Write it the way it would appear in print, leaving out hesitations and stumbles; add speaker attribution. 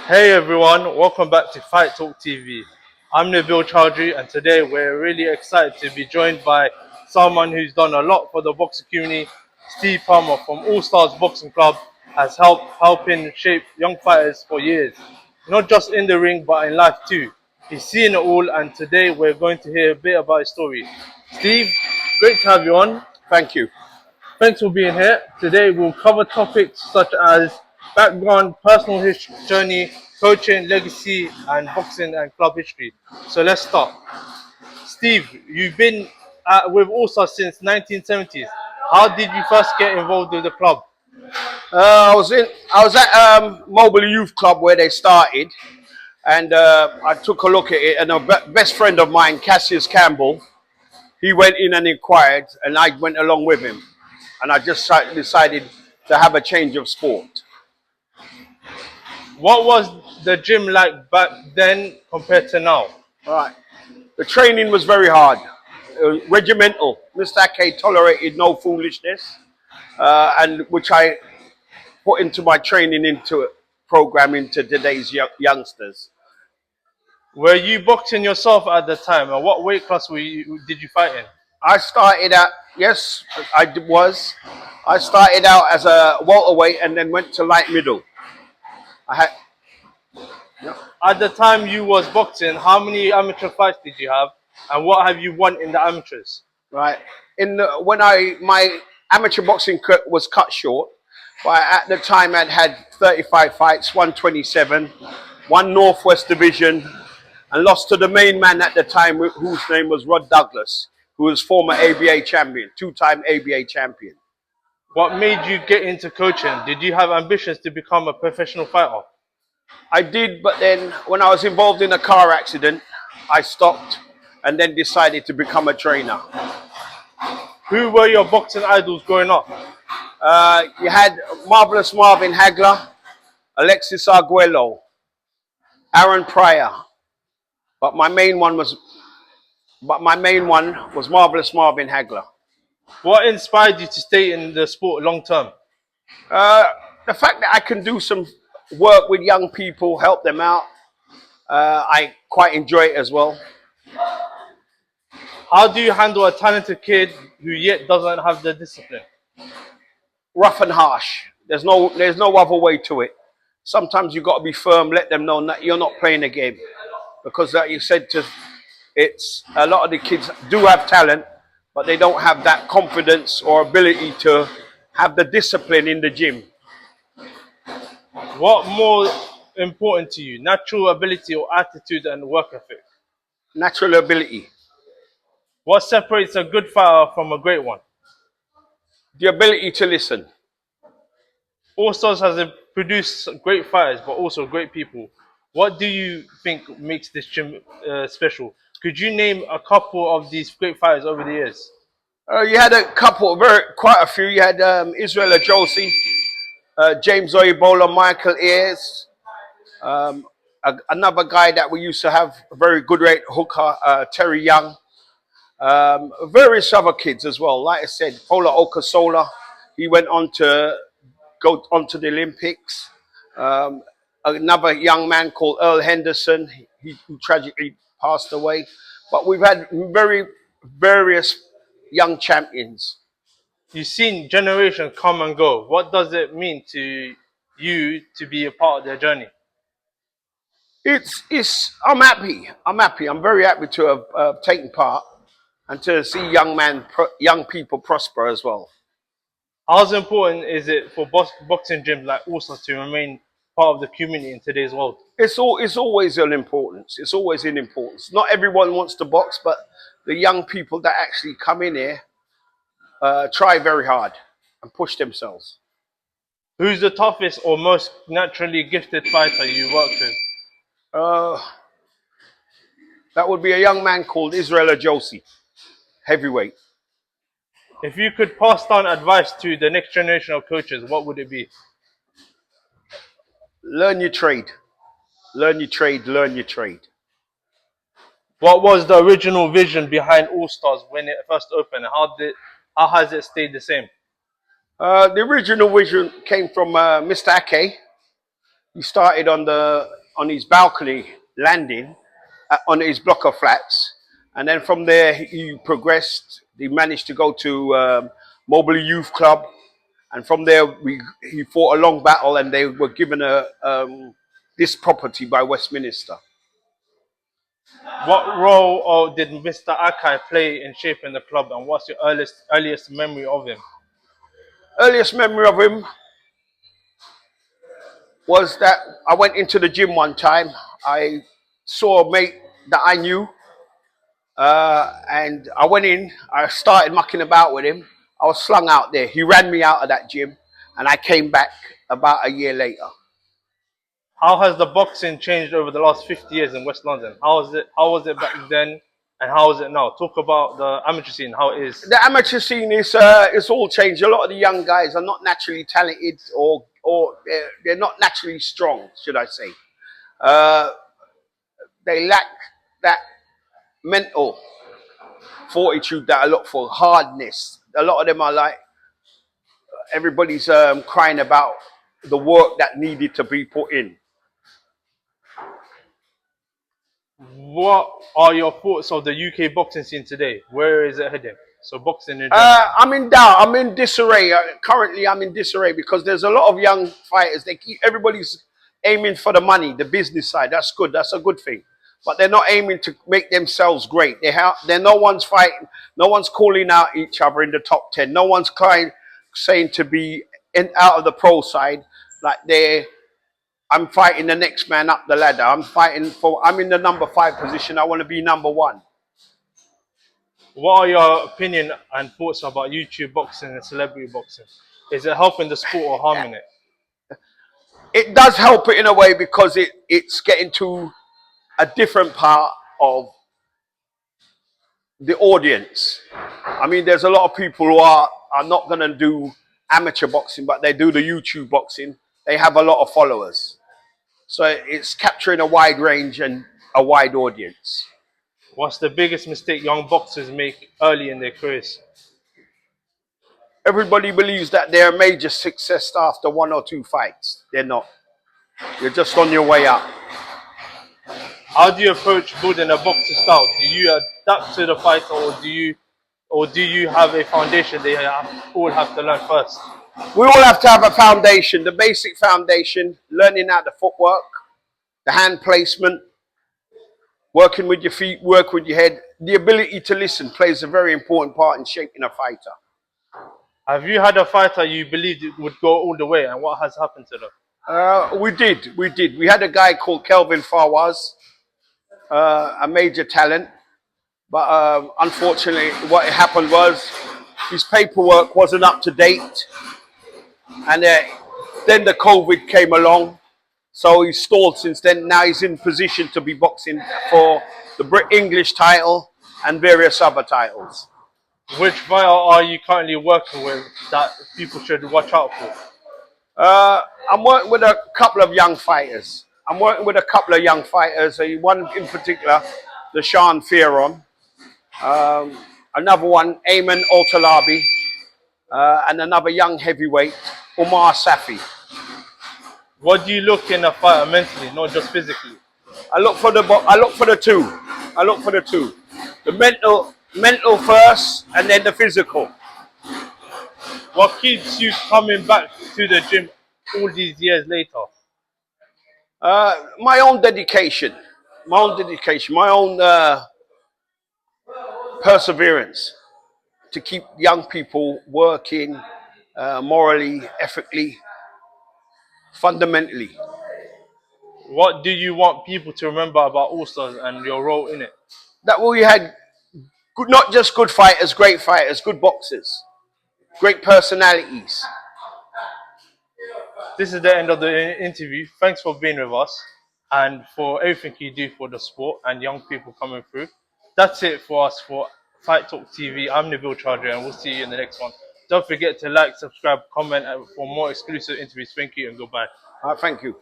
Speaker 1: Hey everyone, welcome back to Fight Talk TV. I'm Nabil Chowdhury and today we're really excited to be joined by someone who's done a lot for the boxing community. Steve Palmer from Allstars Boxing Club has helping shape young fighters for years, not just in the ring but in life too. He's seen it all and today we're going to hear a bit about his story. Steve, great to have you on.
Speaker 2: Thank you.
Speaker 1: Thanks for being here. Today we'll cover topics such as background, personal journey, coaching, legacy, and boxing and club history. So let's start. Steve, you've been with Allstar since 1970s. How did you first get involved with the club?
Speaker 2: I was at Mobile Youth Club where they started, and I took a look at it. And a best friend of mine, Cassius Campbell, he went in and inquired, and I went along with him. And I just decided to have a change of sport.
Speaker 1: What was the gym like back then compared to now?
Speaker 2: All right. The training was very hard, regimental. Mr. Ake tolerated no foolishness, and which I put into my training into programming to today's youngsters.
Speaker 1: Were you boxing yourself at the time, and what weight class did you fight in?
Speaker 2: I started out, yes, was. I started out as a welterweight and then went to light middle. I had,
Speaker 1: At the time you was boxing, how many amateur fights did you have, and what have you won in the amateurs?
Speaker 2: right, my amateur boxing was cut short, but at the time I'd had 35 fights, 127, one Northwest Division, and lost to the main man at the time, whose name was Rod Douglas, who was former ABA champion, two-time ABA champion.
Speaker 1: What made you get into coaching? Did you have ambitions to become a professional fighter?
Speaker 2: I did, but then when I was involved in a car accident, I stopped and then decided to become a trainer.
Speaker 1: Who were your boxing idols growing up?
Speaker 2: You had Marvelous Marvin Hagler, Alexis Arguello, Aaron Pryor, but my main one was Marvelous Marvin Hagler.
Speaker 1: What inspired you to stay in the sport long term?
Speaker 2: The fact that I can do some work with young people, help them out, I quite enjoy it as well.
Speaker 1: How do you handle a talented kid who yet doesn't have the discipline?
Speaker 2: Rough and harsh. There's no other way to it. Sometimes you've got to be firm, let them know that you're not playing a game. Because like you said, it's a lot of the kids do have talent, but they don't have that confidence or ability to have the discipline in the gym.
Speaker 1: What more important to you, natural ability or attitude and work ethic?
Speaker 2: Natural ability.
Speaker 1: What separates a good fighter from a great one?
Speaker 2: The ability to listen.
Speaker 1: Allstars has produced great fighters, but also great people. What do you think makes this gym special? Could you name a couple of these great fighters over the years?
Speaker 2: You had a couple, quite a few. You had Israel Josie, James Oyebola, Michael Ayers, another guy that we used to have, a very good rate hooker, Terry Young. Various other kids as well. Like I said, Paula Okasola, he went on to go on to the Olympics. Another young man called Earl Henderson, he tragically passed away. But we've had various young champions.
Speaker 1: You've seen generations come and go. What does it mean to you to be a part of their journey?
Speaker 2: I'm happy. I'm very happy to have taken part and to see young people prosper as well.
Speaker 1: How important is it for boxing gyms like Allstars to remain part of the community in today's world?
Speaker 2: It's always an importance. It's always an importance. Not everyone wants to box, but the young people that actually come in here try very hard and push themselves.
Speaker 1: Who's the toughest or most naturally gifted fighter you worked with?
Speaker 2: That would be a young man called Israel Josie, heavyweight.
Speaker 1: If you could pass down advice to the next generation of coaches, what would it be?
Speaker 2: Learn your trade. Learn your trade, learn your trade.
Speaker 1: What was the original vision behind Allstars when it first opened? How has it stayed the same?
Speaker 2: The original vision came from Mr. Ake. He started on the on his balcony landing on his block of flats, and then from there he progressed. He managed to go to Mobley Youth Club, and from there he fought a long battle, and they were given this property by Westminster.
Speaker 1: What role did Mr. Akai play in shaping the club, and what's your earliest memory of him?
Speaker 2: Earliest memory of him was that I went into the gym one time. I saw a mate that I knew, and I went in. I started mucking about with him. I was slung out there. He ran me out of that gym, and I came back about a year later.
Speaker 1: How has the boxing changed over the last 50 years in West London? How was it back then, and how is it now? Talk about the amateur scene, how it is.
Speaker 2: The amateur scene is it's all changed. A lot of the young guys are not naturally talented, or they're not naturally strong, should I say. They lack that mental fortitude that I look for, hardness. A lot of them are like, everybody's crying about the work that needed to be put in.
Speaker 1: What are your thoughts of the UK boxing scene today? Where is it heading? So boxing in general.
Speaker 2: I'm in doubt. I'm in disarray. Currently, I'm in disarray because there's a lot of young fighters. Everybody's aiming for the money, the business side. That's good. That's a good thing. But they're not aiming to make themselves great. They're no one's fighting. No one's calling out each other in the top 10. No one's saying to be out of the pro side like I'm fighting the next man up the ladder. I'm in the number 5 position. I want to be number 1.
Speaker 1: What are your opinion and thoughts about YouTube boxing and celebrity boxing? Is it helping the sport or harming it?
Speaker 2: It does help it in a way because it's getting to a different part of the audience. I mean, there's a lot of people who are not going to do amateur boxing, but they do the YouTube boxing. They have a lot of followers. So it's capturing a wide range and a wide audience.
Speaker 1: What's the biggest mistake young boxers make early in their careers?
Speaker 2: Everybody believes that they're a major success after 1 or 2 fights. They're not. You're just on your way up.
Speaker 1: How do you approach building a boxing style? Do you adapt to the fighter, or do you have a foundation they all have to learn first?
Speaker 2: We all have to have a foundation, the basic foundation, learning out the footwork, the hand placement, working with your feet, work with your head. The ability to listen plays a very important part in shaping a fighter.
Speaker 1: Have you had a fighter you believed it would go all the way, and what has happened to them?
Speaker 2: We did. We had a guy called Kelvin Fawaz, a major talent. But unfortunately, what happened was his paperwork wasn't up to date. And then the COVID came along. So he's stalled since then. Now he's in position to be boxing for the English title and various other titles.
Speaker 1: Which fighter are you currently working with that people should watch out for?
Speaker 2: I'm working with a couple of young fighters. One in particular, the Sean Fearon. Another one, Ayman Altalabi. And another young heavyweight, Omar Safi.
Speaker 1: What do you look in a fighter mentally, not just physically?
Speaker 2: I look for the two. The mental first, and then the physical.
Speaker 1: What keeps you coming back to the gym all these years later?
Speaker 2: My own dedication, my own perseverance to keep young people working morally, ethically, fundamentally.
Speaker 1: What do you want people to remember about Allstars and your role in it?
Speaker 2: That we had not just good fighters, good boxers, great personalities.
Speaker 1: This is the end of the interview. Thanks for being with us and for everything you do for the sport and young people coming through. That's it for us for Fight Talk TV. I'm Nabil Chaudhry, and we'll see you in the next one. Don't forget to like, subscribe, comment for more exclusive interviews. Thank you and goodbye.
Speaker 2: Thank you.